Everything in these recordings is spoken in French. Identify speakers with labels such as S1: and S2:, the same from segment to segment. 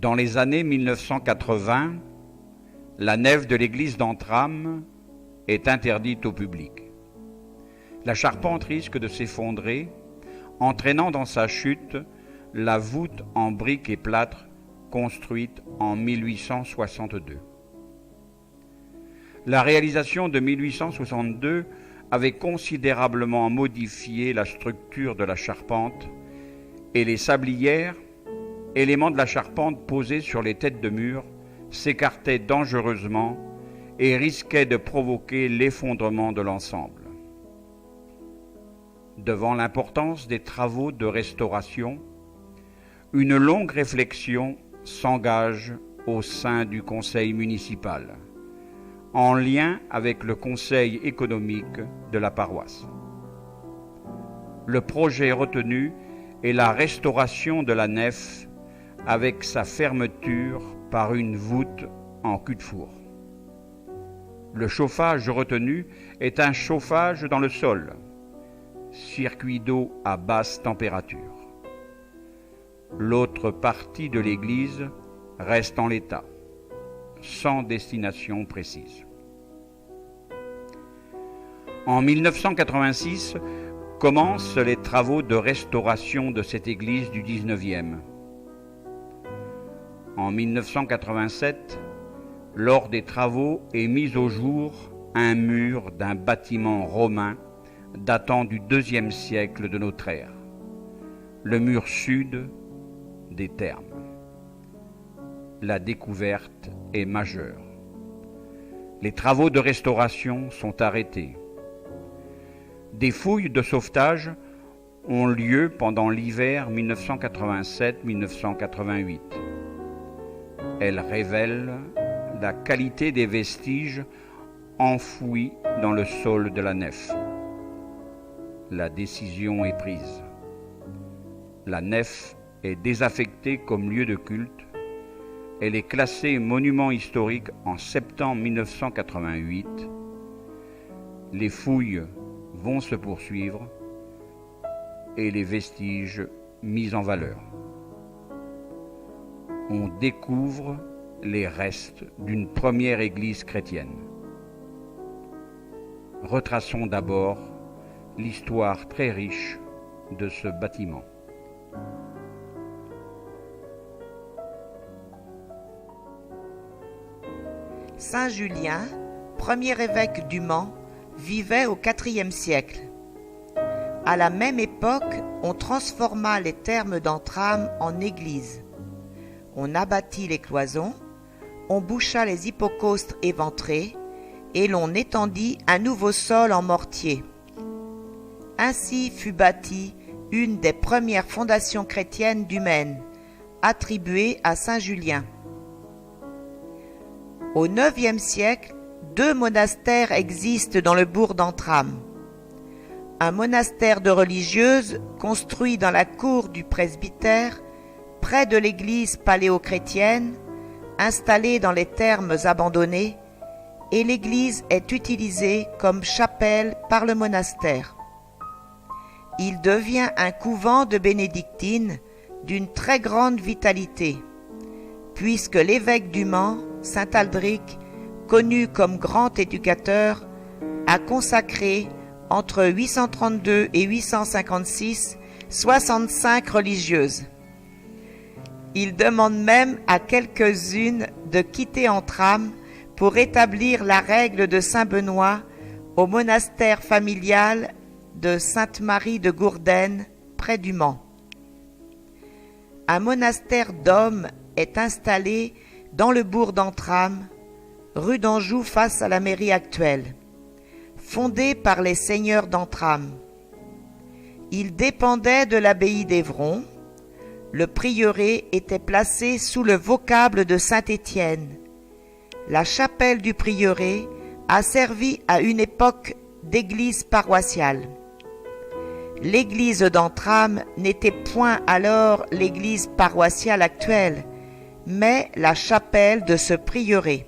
S1: Dans les années 1980, la nef de l'église d'Entrammes est interdite au public. La charpente risque de s'effondrer, entraînant dans sa chute la voûte en briques et plâtre construite en 1862. La réalisation de 1862 avait considérablement modifié la structure de la charpente et les sablières, éléments de la charpente posés sur les têtes de mur, s'écartaient dangereusement et risquaient de provoquer l'effondrement de l'ensemble. Devant l'importance des travaux de restauration, une longue réflexion s'engage au sein du conseil municipal, en lien avec le conseil économique de la paroisse. Le projet retenu est la restauration de la nef avec sa fermeture par une voûte en cul-de-four. Le chauffage retenu est un chauffage dans le sol, circuit d'eau à basse température. L'autre partie de l'église reste en l'état, sans destination précise. En 1986, commencent les travaux de restauration de cette église du XIXe. En 1987, lors des travaux est mis au jour un mur d'un bâtiment romain datant du IIe siècle de notre ère, le mur sud des Thermes. La découverte est majeure. Les travaux de restauration sont arrêtés. Des fouilles de sauvetage ont lieu pendant l'hiver 1987-1988. Elles révèlent la qualité des vestiges enfouis dans le sol de la nef. La décision est prise. La nef est désaffectée comme lieu de culte. Elle est classée monument historique en septembre 1988. Les fouilles vont se poursuivre et les vestiges mis en valeur. On découvre les restes d'une première église chrétienne. Retraçons d'abord l'histoire très riche de ce bâtiment.
S2: Saint Julien, premier évêque du Mans, vivait au IVe siècle. À la même époque, on transforma les thermes d'Entrammes en église. On abattit les cloisons, on boucha les hypocaustes éventrés et l'on étendit un nouveau sol en mortier. Ainsi fut bâtie une des premières fondations chrétiennes du Maine, attribuée à Saint Julien. Au IXe siècle, 2 monastères existent dans le bourg d'Entrammes. Un monastère de religieuses construit dans la cour du presbytère, près de l'église paléochrétienne, installée dans les thermes abandonnés, et l'église est utilisée comme chapelle par le monastère. Il devient un couvent de bénédictines d'une très grande vitalité, puisque l'évêque du Mans, saint Aldric, connu comme grand éducateur, a consacré entre 832 et 856 65 religieuses. Il demande même à quelques-unes de quitter Entrammes pour établir la règle de saint Benoît au monastère familial de Sainte-Marie de Gourdaine, près du Mans. Un monastère d'hommes est installé dans le bourg d'Entrammes, rue d'Anjou face à la mairie actuelle, fondé par les seigneurs d'Entrammes. Il dépendait de l'abbaye d'Évron. Le prieuré était placé sous le vocable de Saint-Étienne. La chapelle du prieuré a servi à une époque d'église paroissiale. L'église d'Entrammes n'était point alors l'église paroissiale actuelle, mais la chapelle de ce prieuré.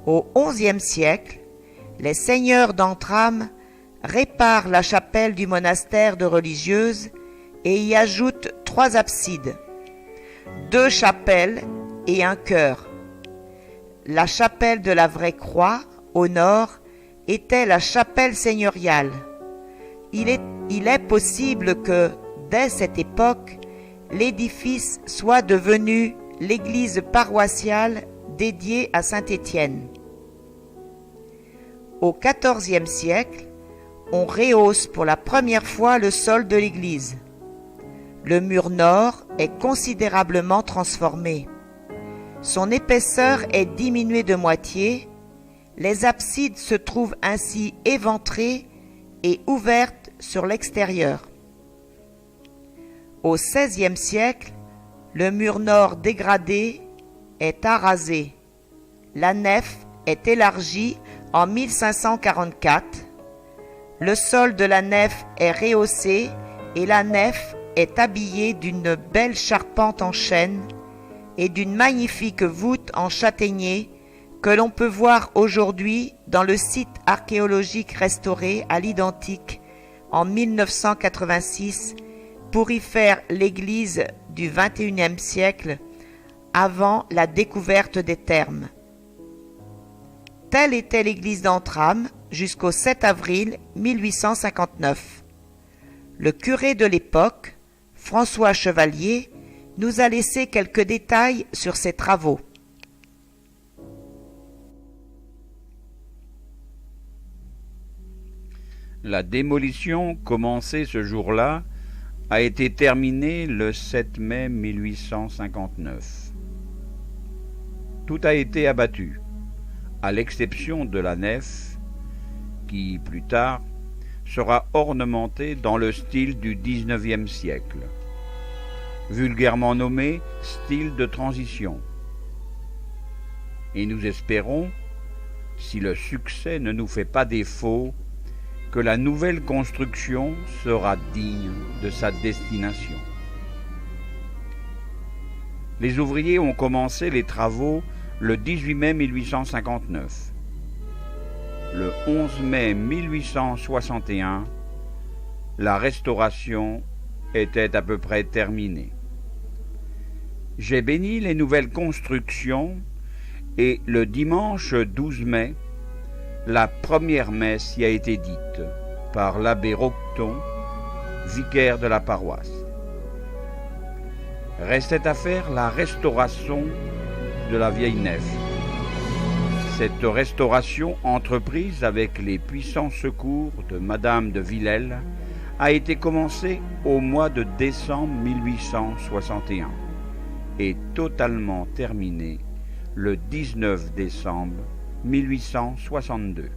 S2: Au XIe siècle, les seigneurs d'Entrammes réparent la chapelle du monastère de religieuses et y ajoutent 3 absides. 2 chapelles et un chœur. La chapelle de la Vraie Croix, au nord, était la chapelle seigneuriale. Il est possible que, dès cette époque, l'édifice soit devenu l'église paroissiale dédiée à Saint-Étienne. Au XIVe siècle, on rehausse pour la première fois le sol de l'église. Le mur nord est considérablement transformé. Son épaisseur est diminuée de moitié. Les absides se trouvent ainsi éventrées et ouvertes sur l'extérieur. Au XVIe siècle, le mur nord dégradé est arasé. La nef est élargie en 1544. Le sol de la nef est rehaussé et la nef est habillée d'une belle charpente en chêne et d'une magnifique voûte en châtaignier que l'on peut voir aujourd'hui dans le site archéologique restauré à l'identique en 1986 pour y faire l'église du XXIe siècle avant la découverte des thermes. Telle était l'église d'Entrammes jusqu'au 7 avril 1859. Le curé de l'époque, François Chevalier, nous a laissé quelques détails sur ses travaux.
S1: La démolition commencée ce jour-là a été terminée le 7 mai 1859. Tout a été abattu, à l'exception de la nef, qui, plus tard, sera ornementée dans le style du XIXe siècle, vulgairement nommé style de transition. Et nous espérons, si le succès ne nous fait pas défaut, que la nouvelle construction sera digne de sa destination. Les ouvriers ont commencé les travaux le 18 mai 1859. Le 11 mai 1861, la restauration était à peu près terminée. J'ai béni les nouvelles constructions et le dimanche 12 mai, la première messe y a été dite par l'abbé Roqueton, vicaire de la paroisse. Restait à faire la restauration de la vieille nef. Cette restauration, entreprise avec les puissants secours de Madame de Villèle, a été commencée au mois de décembre 1861 et totalement terminée le 19 décembre 1862.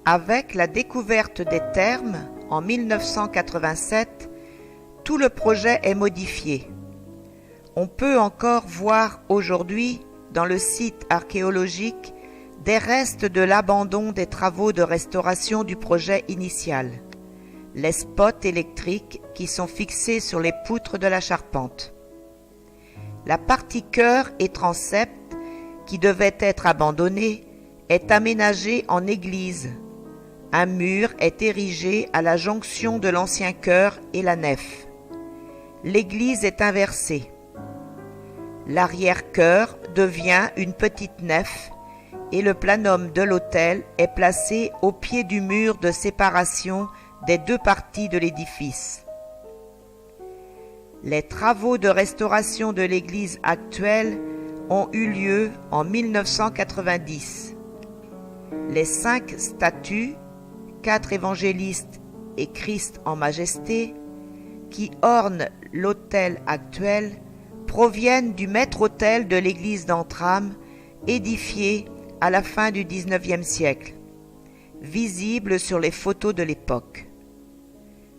S2: Avec la découverte des thermes en 1987, tout le projet est modifié. On peut encore voir aujourd'hui, dans le site archéologique, des restes de l'abandon des travaux de restauration du projet initial. Les spots électriques qui sont fixés sur les poutres de la charpente. La partie chœur et transept, qui devait être abandonnée, est aménagée en église. Un mur est érigé à la jonction de l'ancien chœur et la nef. L'église est inversée. L'arrière-chœur devient une petite nef et le planum de l'autel est placé au pied du mur de séparation des deux parties de l'édifice. Les travaux de restauration de l'église actuelle ont eu lieu en 1990. Les 5 statues, 4 évangélistes et Christ en majesté, qui ornent l'autel actuel, proviennent du maître-autel de l'église d'Entrammes, édifié à la fin du XIXe siècle, visible sur les photos de l'époque.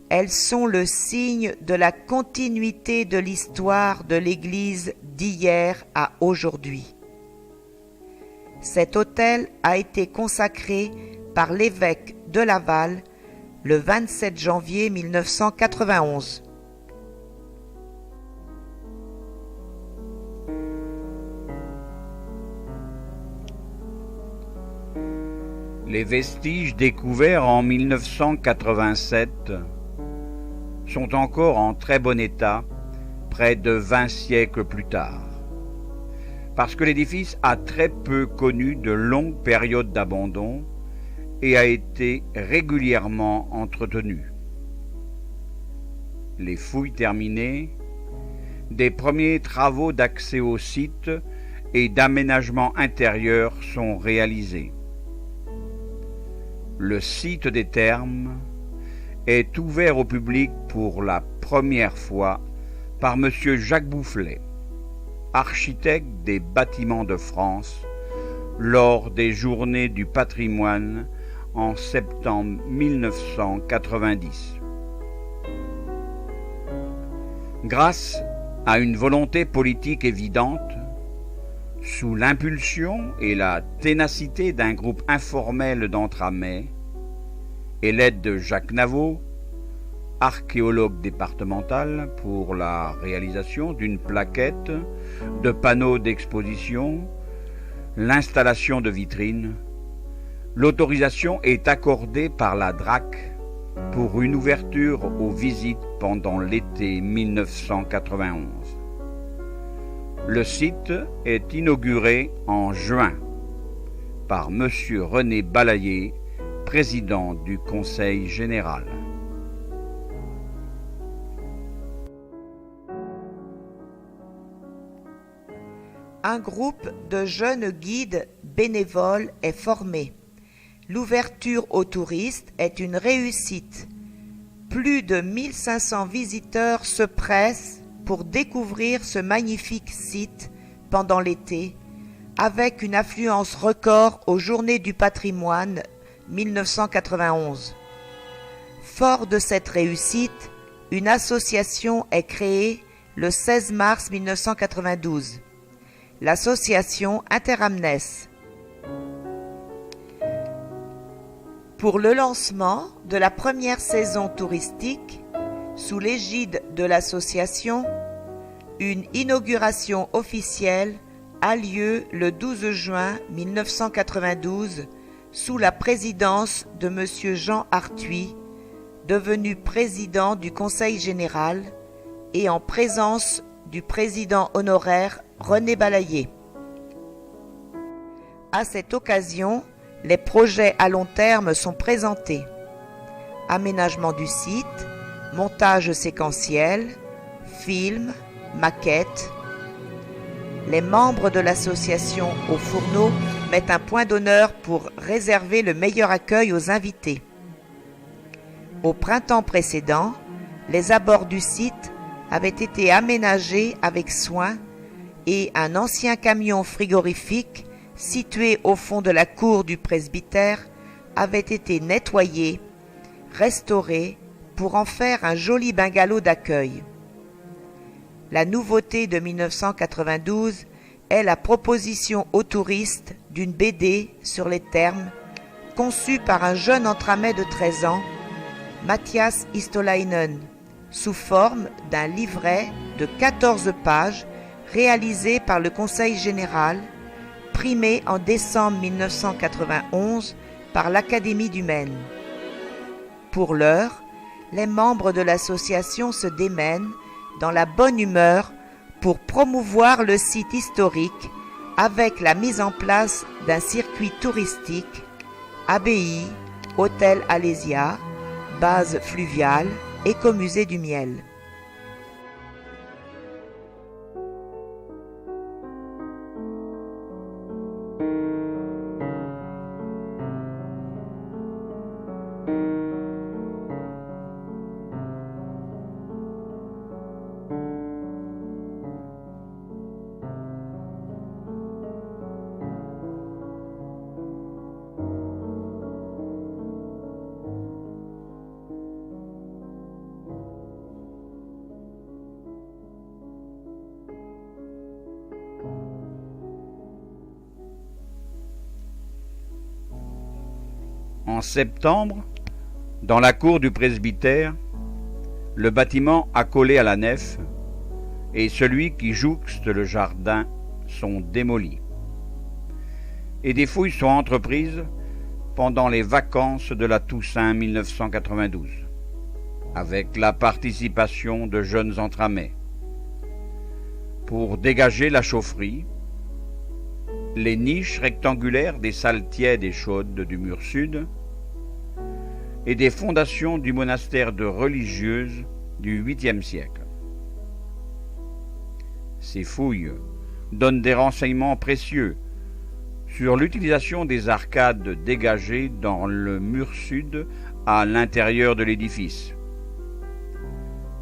S2: Elles sont le signe de la continuité de l'histoire de l'Église d'hier à aujourd'hui. Cet autel a été consacré par l'évêque de Laval le 27 janvier 1991.
S1: Les vestiges découverts en 1987 sont encore en très bon état près de 20 siècles plus tard, parce que l'édifice a très peu connu de longues périodes d'abandon et a été régulièrement entretenu. Les fouilles terminées, des premiers travaux d'accès au site et d'aménagement intérieur sont réalisés. Le site des thermes est ouvert au public pour la première fois par M. Jacques Boufflet, architecte des bâtiments de France, lors des Journées du patrimoine en septembre 1990. Grâce à une volonté politique évidente, sous l'impulsion et la ténacité d'un groupe informel d'entramais, et l'aide de Jacques Navot, archéologue départemental, pour la réalisation d'une plaquette, de panneaux d'exposition, l'installation de vitrines, l'autorisation est accordée par la DRAC pour une ouverture aux visites pendant l'été 1991. Le site est inauguré en juin par M. René Balayer, président du Conseil général.
S2: Un groupe de jeunes guides bénévoles est formé. L'ouverture aux touristes est une réussite. Plus de 1500 visiteurs se pressent pour découvrir ce magnifique site pendant l'été, avec une affluence record aux Journées du patrimoine 1991. Fort de cette réussite, une association est créée le 16 mars 1992, l'association Interamnes. Pour le lancement de la première saison touristique, sous l'égide de l'association, une inauguration officielle a lieu le 12 juin 1992 sous la présidence de M. Jean Arthuis, devenu président du Conseil général, et en présence du président honoraire René Balayer. À cette occasion, les projets à long terme sont présentés. Aménagement du site, montage séquentiel, films, maquettes. Les membres de l'association Au Fourneau mettent un point d'honneur pour réserver le meilleur accueil aux invités. Au printemps précédent, les abords du site avaient été aménagés avec soin et un ancien camion frigorifique situé au fond de la cour du presbytère avait été nettoyé, restauré pour en faire un joli bungalow d'accueil. La nouveauté de 1992 est la proposition aux touristes d'une BD sur les thermes conçue par un jeune entramais de 13 ans, Mathias Istolainen, sous forme d'un livret de 14 pages réalisé par le Conseil général, primé en décembre 1991 par l'Académie du Maine. Pour l'heure, les membres de l'association se démènent dans la bonne humeur pour promouvoir le site historique avec la mise en place d'un circuit touristique, abbaye, hôtel Alésia, base fluviale, écomusée du miel.
S1: En septembre, dans la cour du presbytère, le bâtiment accolé à la nef et celui qui jouxte le jardin sont démolis. Et des fouilles sont entreprises pendant les vacances de la Toussaint 1992, avec la participation de jeunes entramés, pour dégager la chaufferie, les niches rectangulaires des salles tièdes et chaudes du mur sud et des fondations du monastère de religieuses du 8e siècle. Ces fouilles donnent des renseignements précieux sur l'utilisation des arcades dégagées dans le mur sud à l'intérieur de l'édifice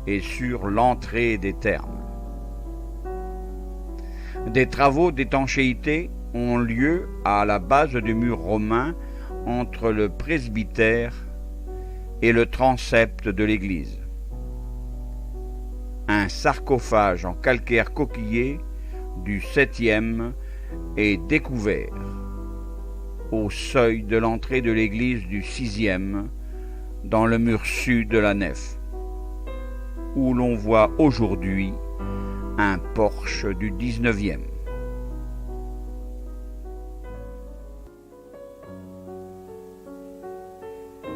S1: et sur l'entrée des thermes. Des travaux d'étanchéité ont lieu à la base du mur romain entre le presbytère et le transept de l'église. Un sarcophage en calcaire coquillé du 7e est découvert au seuil de l'entrée de l'église du 6e dans le mur sud de la nef, où l'on voit aujourd'hui un porche du 19e.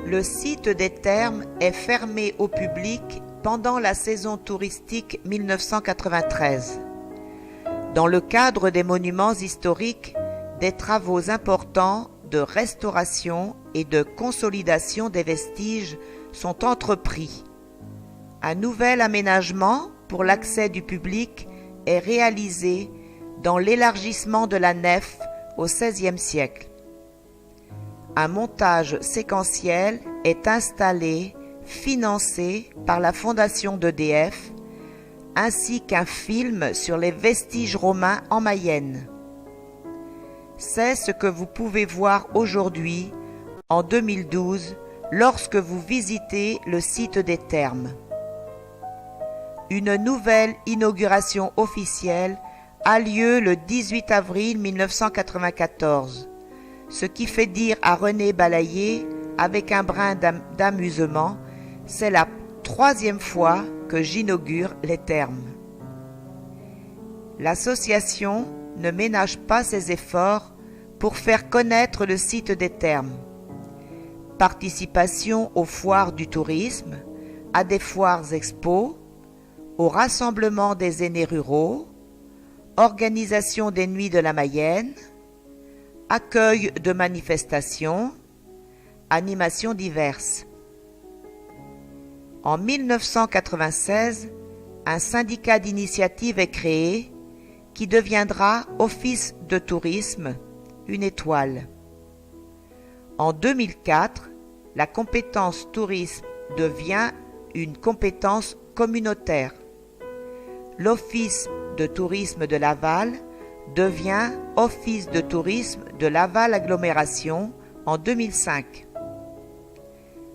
S2: Le site des thermes est fermé au public pendant la saison touristique 1993. Dans le cadre des monuments historiques, des travaux importants de restauration et de consolidation des vestiges sont entrepris. Un nouvel aménagement pour l'accès du public est réalisé dans l'élargissement de la nef au XVIe siècle. Un montage séquentiel est installé, financé par la Fondation d'EDF, ainsi qu'un film sur les vestiges romains en Mayenne. C'est ce que vous pouvez voir aujourd'hui, en 2012, lorsque vous visitez le site des thermes. Une nouvelle inauguration officielle a lieu le 18 avril 1994. Ce qui fait dire à René Balayer, avec un brin d'amusement, c'est la 3e fois que j'inaugure les thermes. L'association ne ménage pas ses efforts pour faire connaître le site des thermes. Participation aux foires du tourisme, à des foires expos, au rassemblement des aînés ruraux, organisation des nuits de la Mayenne, accueil de manifestations, animations diverses. En 1996, un syndicat d'initiative est créé qui deviendra Office de tourisme, une étoile. En 2004, la compétence tourisme devient une compétence communautaire. L'Office de tourisme de Laval devient Office de tourisme de Laval Agglomération en 2005.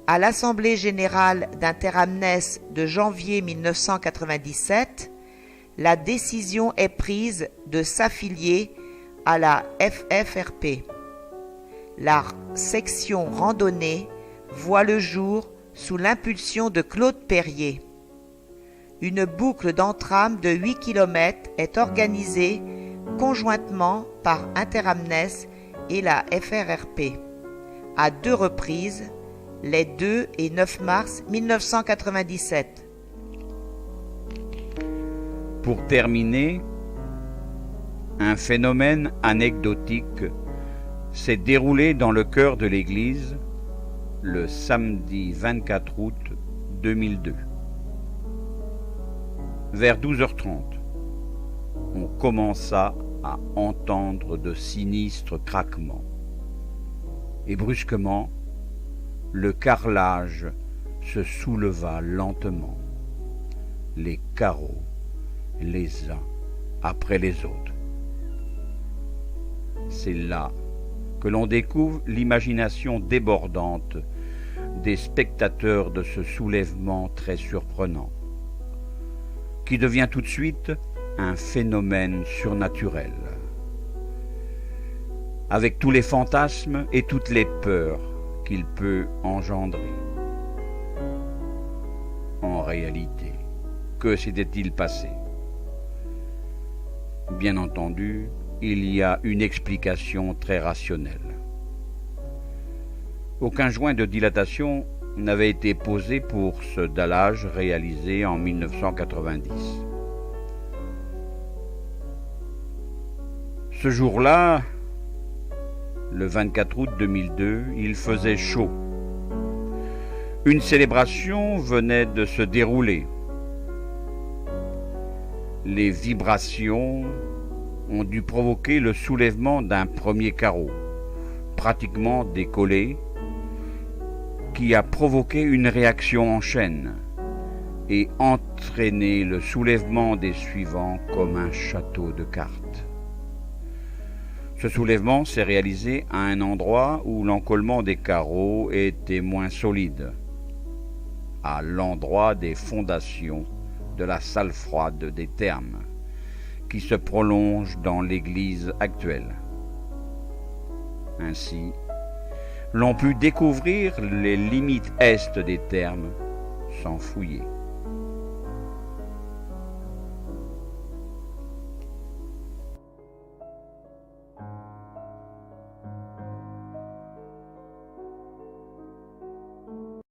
S2: À l'Assemblée générale d'Interamnes de janvier 1997, la décision est prise de s'affilier à la FFRP. La section randonnée voit le jour sous l'impulsion de Claude Perrier. Une boucle d'entram de 8 km est organisée conjointement par Interamnes et la FRRP, à 2 reprises, les 2 et 9 mars 1997.
S1: Pour terminer, un phénomène anecdotique s'est déroulé dans le chœur de l'église le samedi 24 août 2002. Vers 12h30, on commença à entendre de sinistres craquements. Et brusquement, le carrelage se souleva lentement, les carreaux les uns après les autres. C'est là que l'on découvre l'imagination débordante des spectateurs de ce soulèvement très surprenant, qui devient tout de suite un phénomène surnaturel, avec tous les fantasmes et toutes les peurs qu'il peut engendrer. En réalité, que s'était-il passé? Bien entendu, il y a une explication très rationnelle. Aucun joint de dilatation n'avait été posé pour ce dallage réalisé en 1990. Ce jour-là, le 24 août 2002, il faisait chaud. Une célébration venait de se dérouler. Les vibrations ont dû provoquer le soulèvement d'un premier carreau, pratiquement décollé, qui a provoqué une réaction en chaîne et entraîné le soulèvement des suivants comme un château de cartes. Ce soulèvement s'est réalisé à un endroit où l'encollement des carreaux était moins solide, à l'endroit des fondations de la salle froide des thermes, qui se prolonge dans l'église actuelle. Ainsi, l'on put découvrir les limites est des thermes sans fouiller.